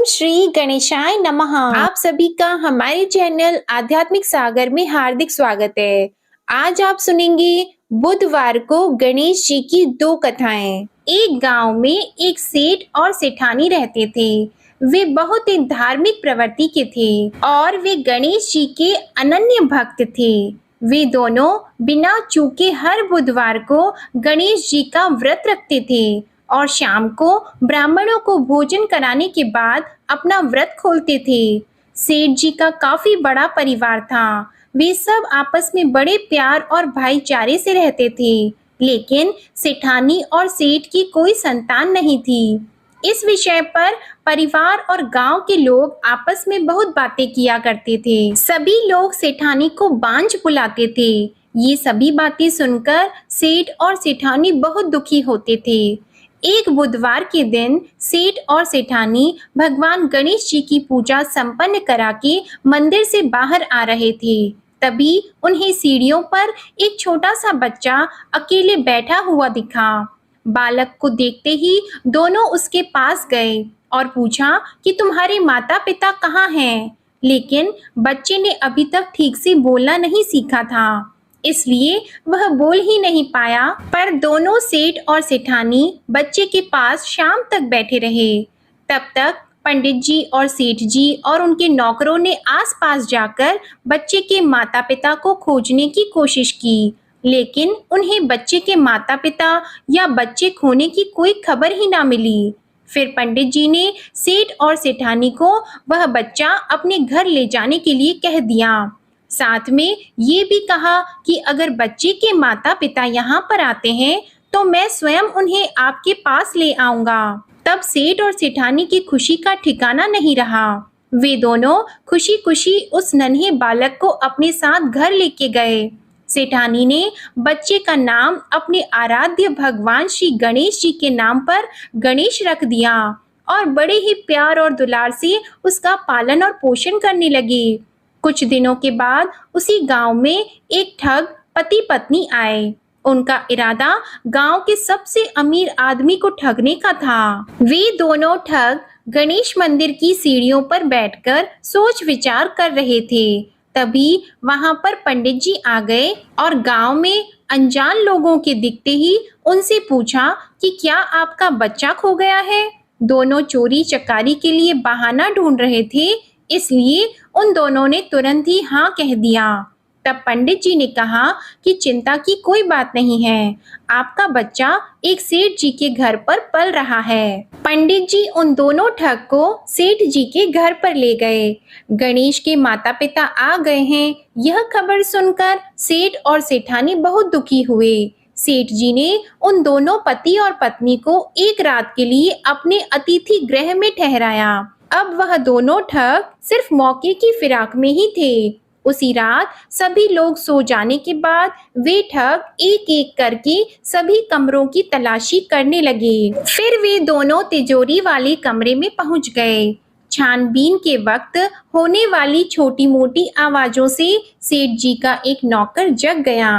ओम श्री गणेशाय नमः। आप सभी का हमारे चैनल आध्यात्मिक सागर में हार्दिक स्वागत है। आज आप सुनेंगे बुधवार को गणेश जी की दो कथाएं। एक गांव में एक सेठ और सेठानी रहते थे। वे बहुत ही धार्मिक प्रवृत्ति के थे और वे गणेश जी के अनन्य भक्त थे। वे दोनों बिना चूके हर बुधवार को गणेश जी का व्रत रखते थे और शाम को ब्राह्मणों को भोजन कराने के बाद अपना व्रत खोलते थे। सेठ जी का काफी बड़ा परिवार था। वे सब आपस में बड़े प्यार और भाईचारे से रहते थे, लेकिन सेठानी और सेठ की कोई संतान नहीं थी। इस विषय पर परिवार और गांव के लोग आपस में बहुत बातें किया करते थे। सभी लोग सेठानी को बांझ बुलाते थे। ये सभी बातें सुनकर सेठ और सेठानी बहुत दुखी होते थे। एक बुधवार के दिन सेठ और सेठानी भगवान गणेश जी की पूजा संपन्न करा के मंदिर से बाहर आ रहे थे। तभी उन्हें सीढ़ियों पर एक छोटा सा बच्चा अकेले बैठा हुआ दिखा। बालक को देखते ही दोनों उसके पास गए और पूछा कि तुम्हारे माता पिता कहाँ हैं? लेकिन बच्चे ने अभी तक ठीक से बोलना नहीं सीखा था, इसलिए वह बोल ही नहीं पाया। पर दोनों सेठ और सेठानी बच्चे के पास शाम तक बैठे रहे। तब तक पंडित जी और सेठ जी और उनके नौकरों ने आसपास जाकर बच्चे के माता पिता को खोजने की कोशिश की, लेकिन उन्हें बच्चे के माता पिता या बच्चे खोने की कोई खबर ही ना मिली। फिर पंडित जी ने सेठ और सेठानी को वह बच्चा अपने घर ले जाने के लिए कह दिया। साथ में ये भी कहा कि अगर बच्चे के माता पिता यहाँ पर आते हैं तो मैं स्वयं उन्हें आपके पास ले आऊंगा। तब सेठ और सेठानी की खुशी का ठिकाना नहीं रहा। वे दोनों खुशी खुशी उस नन्हे बालक को अपने साथ घर लेके गए। सेठानी ने बच्चे का नाम अपने आराध्य भगवान श्री गणेश जी के नाम पर गणेश रख दिया और बड़े ही प्यार और दुलार से उसका पालन और पोषण करने लगे। कुछ दिनों के बाद उसी गांव में एक ठग पति पत्नी आए। उनका इरादा गांव के सबसे अमीर आदमी को ठगने का था। वे दोनों ठग गणेश मंदिर की सीढ़ियों पर बैठकर सोच विचार कर रहे थे। तभी वहां पर पंडित जी आ गए और गांव में अनजान लोगों के दिखते ही उनसे पूछा कि क्या आपका बच्चा खो गया है? दोनों चोरी चकारी के लिए बहाना ढूंढ रहे थे, इसलिए उन दोनों ने तुरंत ही हाँ कह दिया। तब पंडित जी ने कहा कि चिंता की कोई बात नहीं है, आपका बच्चा एक सेठ जी के घर पर पल रहा है। पंडित जी उन दोनों ठग को सेठ जी के घर पर ले गए। गणेश के माता पिता आ गए हैं, यह खबर सुनकर सेठ और सेठानी बहुत दुखी हुए। सेठ जी ने उन दोनों पति और पत्नी को एक रात के लिए अपने अतिथि गृह में ठहराया। अब वह दोनों ठग सिर्फ मौके की फिराक में ही थे। उसी रात सभी लोग सो जाने के बाद वे ठग एक एक करके सभी कमरों की तलाशी करने लगे। फिर वे दोनों तिजोरी वाले कमरे में पहुंच गए। छानबीन के वक्त होने वाली छोटी मोटी आवाजों से सेठ जी का एक नौकर जग गया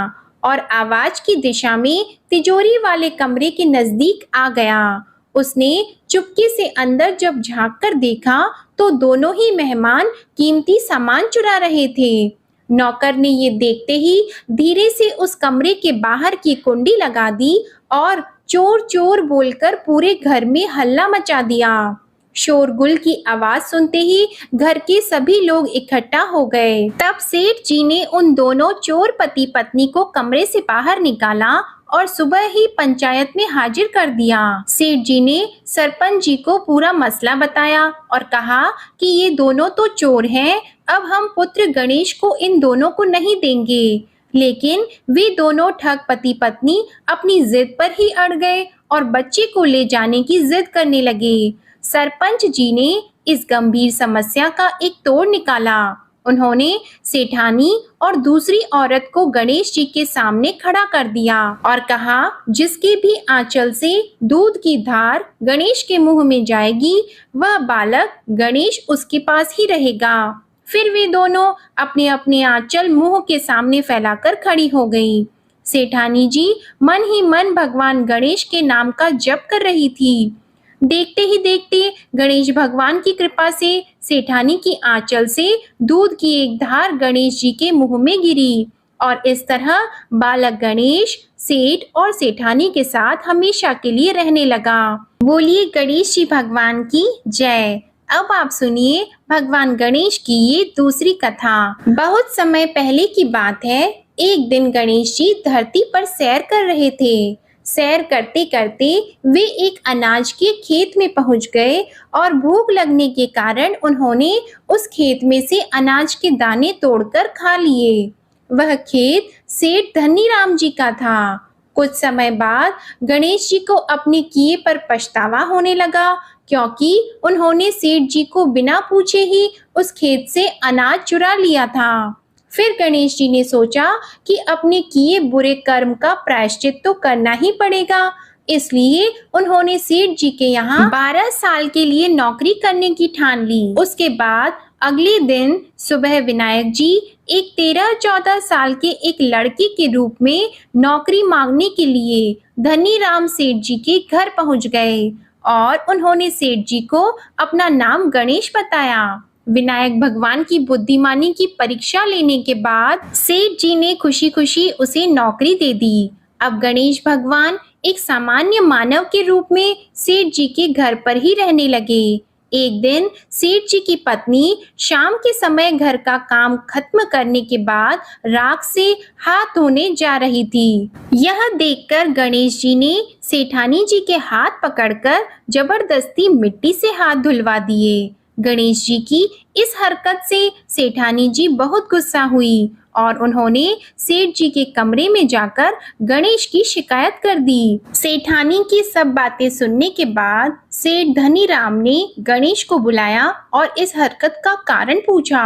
और आवाज की दिशा में तिजोरी वाले कमरे के नजदीक आ गया। उसने चुपके से अंदर जब झांक कर देखा तो दोनों ही मेहमान कीमती सामान चुरा रहे थे। नौकर ने ये देखते ही धीरे से उस कमरे के बाहर की कुंडी लगा दी और चोर चोर बोलकर पूरे घर में हल्ला मचा दिया। शोरगुल की आवाज सुनते ही घर के सभी लोग इकट्ठा हो गए। तब सेठ जी ने उन दोनों चोर पति पत्नी को कमरे से बाहर निकाला और सुबह ही पंचायत में हाजिर कर दिया। सेठ जी ने सरपंच जी को पूरा मसला बताया और कहा कि ये दोनों तो चोर हैं, अब हम पुत्र गणेश को इन दोनों को नहीं देंगे। लेकिन वे दोनों ठग पति पत्नी अपनी जिद पर ही अड़ गए और बच्चे को ले जाने की जिद करने लगे। सरपंच जी ने इस गंभीर समस्या का एक तोड़ निकाला। उन्होंने सेठानी और दूसरी औरत को गणेश जी के सामने खड़ा कर दिया और कहा, जिसके भी आंचल से दूध की धार गणेश के मुंह में जाएगी, वह बालक गणेश उसके पास ही रहेगा। फिर वे दोनों अपने अपने आंचल मुंह के सामने फैलाकर खड़ी हो गईं। सेठानी जी मन ही मन भगवान गणेश के नाम का जप कर रही थी। देखते ही देखते गणेश भगवान की कृपा से सेठानी की आंचल से दूध की एक धार गणेश जी के मुंह में गिरी और इस तरह बालक गणेश सेठ और सेठानी के साथ हमेशा के लिए रहने लगा। बोलिए गणेश जी भगवान की जय। अब आप सुनिए भगवान गणेश की ये दूसरी कथा। बहुत समय पहले की बात है। एक दिन गणेश जी धरती पर सैर कर रहे थे। सैर करते करते वे एक अनाज के खेत में पहुंच गए और भूख लगने के कारण उन्होंने उस खेत में से अनाज के दाने तोड़कर खा लिए। वह खेत सेठ धनीराम जी का था। कुछ समय बाद गणेश जी को अपने किए पर पछतावा होने लगा, क्योंकि उन्होंने सेठ जी को बिना पूछे ही उस खेत से अनाज चुरा लिया था। फिर गणेश जी ने सोचा कि अपने किए बुरे कर्म का प्रायश्चित तो करना ही पड़ेगा। इसलिए उन्होंने सेठ जी के यहाँ 12 साल के लिए नौकरी करने की ठान ली। उसके बाद अगले दिन सुबह विनायक जी एक 13-14 साल के एक लड़के के रूप में नौकरी मांगने के लिए धनीराम सेठ जी के घर पहुंच गए और उन्होंने सेठ जी को अपना नाम गणेश बताया। विनायक भगवान की बुद्धिमानी की परीक्षा लेने के बाद सेठ जी ने खुशी खुशी उसे नौकरी दे दी। अब गणेश भगवान एक सामान्य मानव के रूप में सेठ जी के घर पर ही रहने लगे। एक दिन सेठ जी की पत्नी शाम के समय घर का काम खत्म करने के बाद राख से हाथ धोने जा रही थी। यह देखकर गणेश जी ने सेठानी जी के हाथ पकड़कर जबरदस्ती मिट्टी से हाथ धुलवा दिए। गणेश जी की इस हरकत से सेठानी जी बहुत गुस्सा हुई और उन्होंने सेठ जी के कमरे में जाकर गणेश की शिकायत कर दी। सेठानी की सब बातें सुनने के बाद सेठ धनीराम ने गणेश को बुलाया और इस हरकत का कारण पूछा।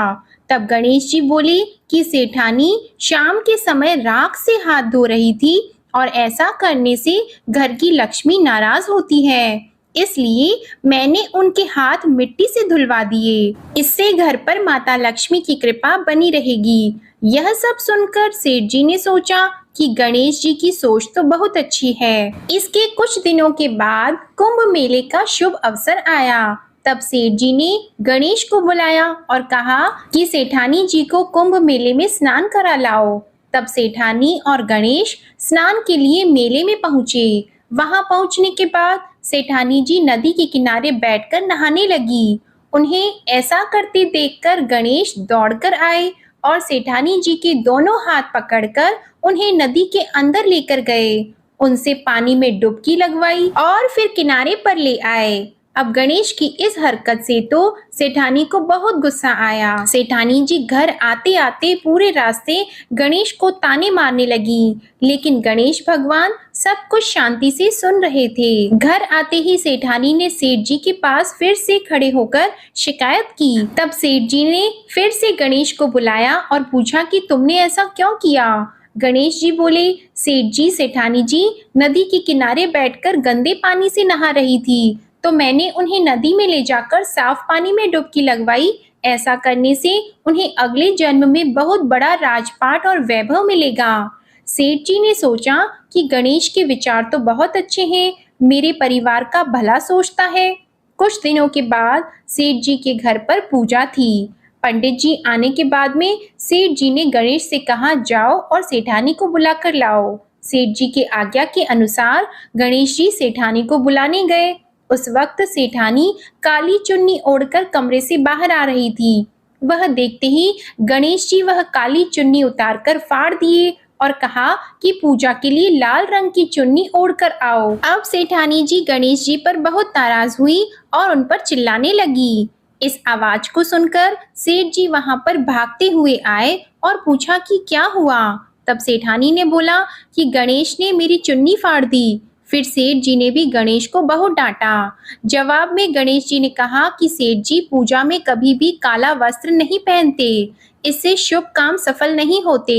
तब गणेश जी बोले कि सेठानी शाम के समय राख से हाथ धो रही थी और ऐसा करने से घर की लक्ष्मी नाराज होती है, इसलिए मैंने उनके हाथ मिट्टी से धुलवा दिए। इससे घर पर माता लक्ष्मी की कृपा बनी रहेगी। यह सब सुनकर सेठ जी ने सोचा कि गणेश जी की सोच तो बहुत अच्छी है। इसके कुछ दिनों के बाद कुंभ मेले का शुभ अवसर आया। तब सेठ जी ने गणेश को बुलाया और कहा कि सेठानी जी को कुंभ मेले में स्नान करा लाओ। तब सेठानी और गणेश स्नान के लिए मेले में पहुंचे। वहां पहुंचने के बाद सेठानी जी नदी के किनारे बैठकर नहाने लगी। उन्हें ऐसा करते देखकर गणेश दौड़कर आए और सेठानी जी के दोनों हाथ पकड़कर उन्हें नदी के अंदर लेकर गए, उनसे पानी में डुबकी लगवाई और फिर किनारे पर ले आए। अब गणेश की इस हरकत से तो सेठानी को बहुत गुस्सा आया। सेठानी जी घर आते आते पूरे रास्ते गणेश को ताने मारने लगी, लेकिन गणेश भगवान सब कुछ शांति से सुन रहे थे। घर आते ही सेठानी ने सेठ जी के पास फिर से खड़े होकर शिकायत की। तब सेठ जी ने फिर से गणेश को बुलाया और पूछा कि तुमने ऐसा क्यों किया। गणेश जी बोले, सेठ जी सेठानी जी नदी के किनारे बैठकर गंदे पानी से नहा रही थी, तो मैंने उन्हें नदी में ले जाकर साफ पानी में डुबकी लगवाई। ऐसा करने से उन्हें अगले जन्म में बहुत बड़ा राजपाट और वैभव मिलेगा। सेठ जी ने सोचा कि गणेश के विचार तो बहुत अच्छे हैं, मेरे परिवार का भला सोचता है। कुछ दिनों के बाद सेठ जी के घर पर पूजा थी। पंडित जी आने के बाद में सेठ जी ने गणेश से कहा, जाओ और सेठानी को बुलाकर लाओ। सेठ जी के आज्ञा के अनुसार गणेश जी सेठानी को बुलाने गए। उस वक्त सेठानी काली चुन्नी ओढ़कर कमरे से बाहर आ रही थी। वह देखते ही गणेश जी वह काली चुन्नी उतारकर फाड़ दिए और कहा कि पूजा के लिए लाल रंग की चुन्नी ओढ़कर आओ। अब सेठानी जी गणेश जी पर बहुत नाराज हुई और उन पर चिल्लाने लगी। इस आवाज को सुनकर सेठ जी वहां पर भागते हुए आए और पूछा कि क्या हुआ। तब सेठानी ने बोला कि गणेश ने मेरी चुन्नी फाड़ दी। फिर सेठ जी ने भी गणेश को बहुत डांटा। जवाब में गणेश जी ने कहा कि सेठ जी पूजा में कभी भी काला वस्त्र नहीं पहनते, इससे शुभ काम सफल नहीं होते,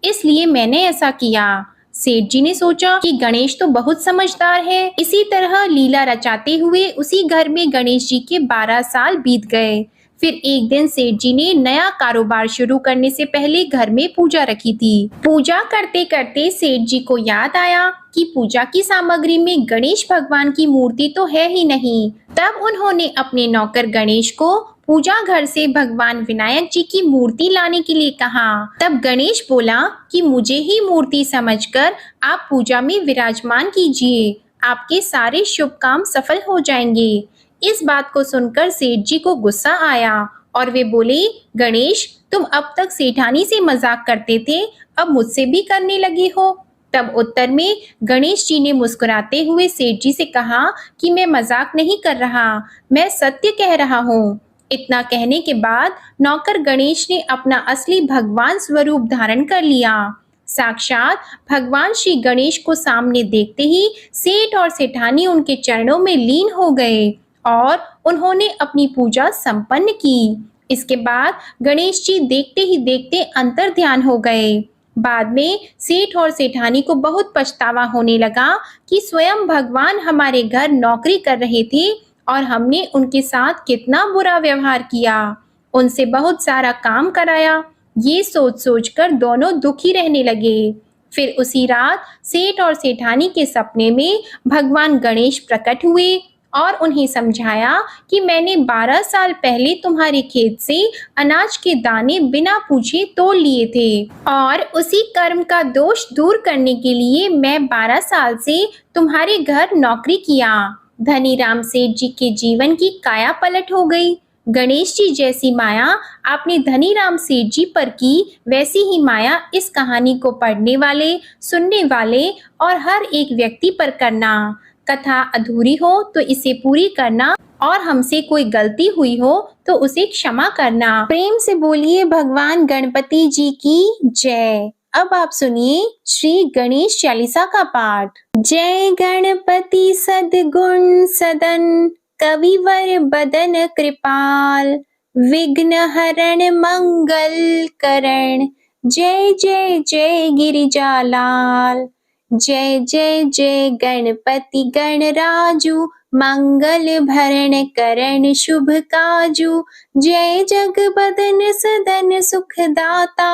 इसलिए मैंने ऐसा किया। सेठ जी ने सोचा कि गणेश तो बहुत समझदार है। इसी तरह लीला रचाते हुए उसी घर में गणेश जी के 12 साल बीत गए। फिर एक दिन सेठ जी ने नया कारोबार शुरू करने से पहले घर में पूजा रखी थी। पूजा करते करते सेठ जी को याद आया कि पूजा की सामग्री में गणेश भगवान की मूर्ति तो है ही नहीं। तब उन्होंने अपने नौकर गणेश को पूजा घर से भगवान विनायक जी की मूर्ति लाने के लिए कहा। तब गणेश बोला कि मुझे ही मूर्ति समझकर आप पूजा में विराजमान कीजिए, आपके सारे शुभ काम सफल हो जाएंगे। इस बात को सुनकर सेठ जी को गुस्सा आया और वे बोले, गणेश, तुम अब तक सेठानी से मजाक करते थे, अब मुझसे भी करने लगे हो। तब उत्तर में गणेश जी ने मुस्कुराते हुए सेठ जी से कहा कि मैं मजाक नहीं कर रहा, मैं सत्य कह रहा हूँ। इतना कहने के बाद नौकर गणेश ने अपना असली भगवान स्वरूप धारण कर लिया। साक्षात भगवान श्री गणेश को सामने देखते ही सेठ और सेठानी उनके चरणों में लीन हो गए और उन्होंने अपनी पूजा संपन्न की। इसके बाद गणेश जी देखते ही देखते अंतर ध्यान हो गए। बाद में सेठ और सेठानी को बहुत पछतावा होने लगा कि स्वयं भगवान हमारे घर नौकरी कर रहे थे और हमने उनके साथ कितना बुरा व्यवहार किया, उनसे बहुत सारा काम कराया। ये सोच सोचकर दोनों दुखी रहने लगे। फिर उसी रात सेठ और सेठानी के सपने में भगवान गणेश प्रकट हुए और उन्हें समझाया कि मैंने 12 साल पहले तुम्हारे खेत से अनाज के दाने बिना पूछे तोड़ लिए थे और उसी कर्म का दोष दूर करने के लिए मैं 12 साल से तुम्हारे घर नौकरी किया। धनीराम सेठ जी के जीवन की काया पलट हो गई। गणेश जी जैसी माया आपने धनीराम सेठ जी पर की, वैसी ही माया इस कहानी को पढ़ने वाले, सुनने वाले और हर एक व्यक्ति पर करना। कथा अधूरी हो तो इसे पूरी करना और हमसे कोई गलती हुई हो तो उसे क्षमा करना। प्रेम से बोलिए भगवान गणपति जी की जय। अब आप सुनिए श्री गणेश चालीसा का पाठ। जय गणपति सद्गुण सदन, कविवर बदन कृपाल, विघ्न हरण मंगल करण, जय जय जय गिरिजालाल। जय जय जय गणपति गणराजू, मंगल भरण करण शुभ काजू। जय जगबदन सदन सुखदाता,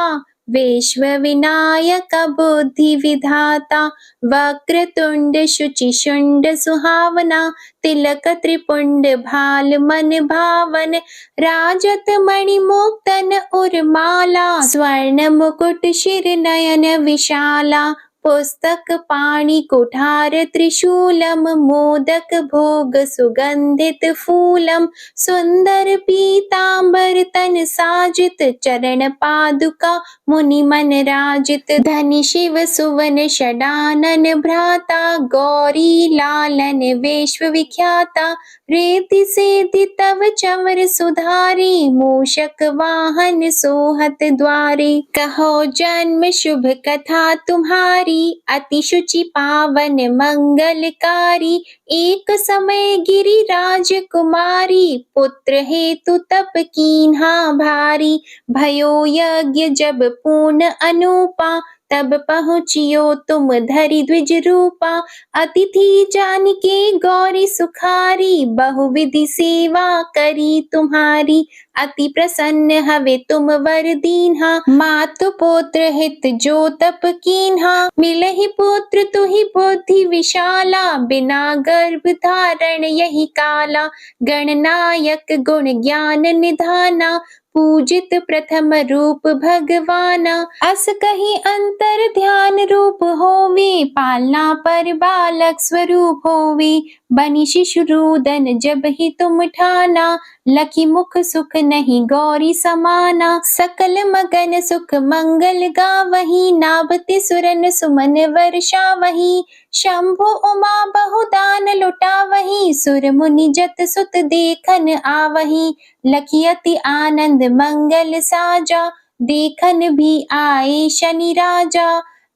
विश्व विनायक बुद्धि विधाता। वक्रतुंड शुचि शुंड सुहावना, तिलक त्रिपुंड भाल मन भावन। राजत मणि मुक्तन उर्माला, स्वर्ण मुकुट शिर नयन विशाला। पुस्तक पाणि कुठार त्रिशूलम, मोदक भोग सुगंधित फूलम। सुंदर पीतांबर तन साजित, चरण पादुका मुनि मन राजित। धनि शिव सुवन षडानन भ्राता, गौरी लालन विश्व विख्याता। रेति सेति तव चंवर सुधारी, मूषक वाहन सोहत द्वारी। कहो जन्म शुभ कथा तुम्हारी, अति शुचि पावन मंगलकारी। एक समय गिरिराज कुमारी, पुत्र हेतु तप कीन्हा भारी। भयो यज्ञ जब पूर्ण अनूपा, तब पहुँचियो तुम धरि द्विज रूपा। अतिथि जान के गौरी सुखारी, बहुविधि सेवा करी तुम्हारी। अति प्रसन्न हवे तुम वर दीन्हा, मातु पुत्र हित जो तप कीन्हा। मिलहि पुत्र तुहि बुद्धि विशाला, बिना गर्भ धारण यही काला। गणनायक गुण ज्ञान निधाना, पूजित प्रथम रूप भगवाना। अस कहीं अंतर ध्यान रूप होवे, पालना पर बालक स्वरूप होवे। बनी शिशु रोदन जब ही तुम ठाना, लखी मुख सुख नहीं गौरी समाना। सकल मगन सुख मंगल गावही, नाभति सुरन सुमन वर्षावही। शंभु उमा बहुदान लुटावही, सुर मुनि जत सुत देखन आवही। लखी अति आनंद मंगल साजा, देखन भी आए शनि राजा।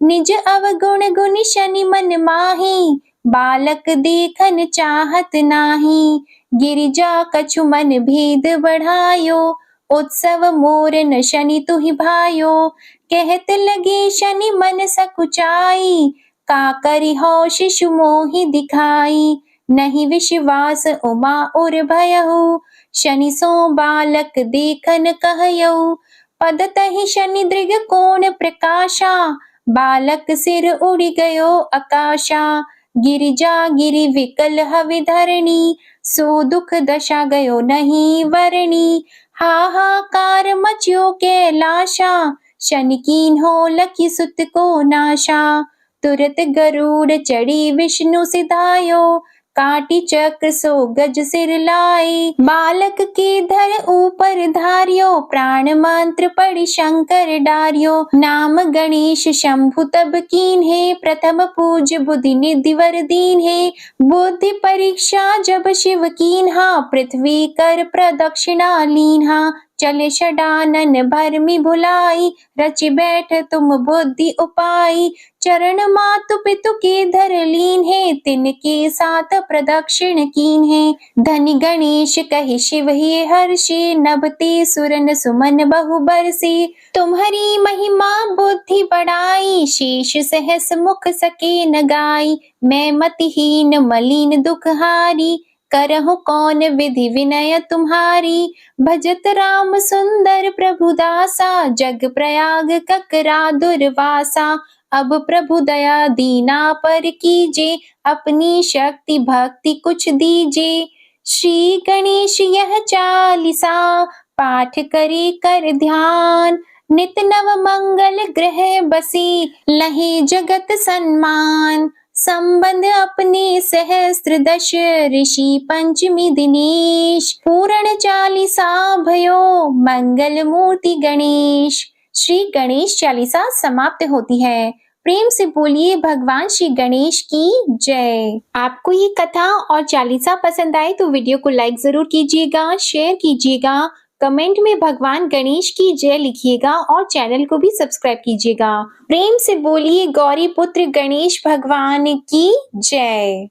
निज अवगुण गुण शनि मन माही, बालक देखन चाहत नाही। गिरिजा कछु मन भेद बढ़ायो, उत्सव मोर न शनि तुहि भायो। कहत लगे शनि मन सकुचाई, का करि हो शिशु मोहि दिखाई। नहीं विश्वास उमा उर भयहु, शनि सो बालक देखन कहयौ, पद तहि शनि दृग कोण प्रकाशा, बालक सिर उड़ि गयो आकाशा। गिरिजा गिरि विकल हवि धरणी, सो दुख दशा गयो नहीं वरणी। हाहाकार मच्यो कैलाशा, शनि कीन्हो लखि सुत को नाशा। तुरत गरुड़ चढ़ी विष्णु सिधायो, काटी चक्र सो गज सिर लाई। बालक के धर ऊपर धार्यो, प्राण मंत्र पढ़ि शंकर डार्यो। नाम गणेश शंभु तब कीन्हे, प्रथम पूज्य बुद्धि निधि वर दीन्हे। बुद्धि परीक्षा जब शिव कीन्हा, पृथ्वी कर प्रदक्षिणा लीन्हा। चले षडानन भरमि भुलाई, रचि बैठ तुम बुद्धि उपाई। चरण मातु पितु के धर लीन्हे, तिनके साथ प्रदक्षिण कीन्हे। धनि गणेश कहि शिव हे हर्षि, नभते सुरन सुमन बहु बरसी। तुम्हारी महिमा बुद्धि बढ़ाई, शेष सहस मुख सके न गाई। मैं मतिहीन मलिन दुखहारी, करहु कौन विधि विनय तुम्हारी। भजत राम सुंदर प्रभु दासा, जग प्रयाग ककरा दुर्वासा। अब प्रभु दया दीना पर कीजे, अपनी शक्ति भक्ति कुछ दीजे। श्री गणेश यह चालीसा, पाठ करे कर ध्यान। नित नव मंगल ग्रह बसी, लहे जगत सम्मान। संबंध अपने सहस्त्र दश, ऋषि पंचमी दिनेश। पूर्ण चालीसा भयो, मंगल मूर्ति गणेश। श्री गणेश चालीसा समाप्त होती है। प्रेम से बोलिए भगवान श्री गणेश की जय। आपको ये कथा और चालीसा पसंद आए तो वीडियो को लाइक जरूर कीजिएगा, शेयर कीजिएगा, कमेंट में भगवान गणेश की जय लिखिएगा और चैनल को भी सब्सक्राइब कीजिएगा। प्रेम से बोलिए गौरी पुत्र गणेश भगवान की जय।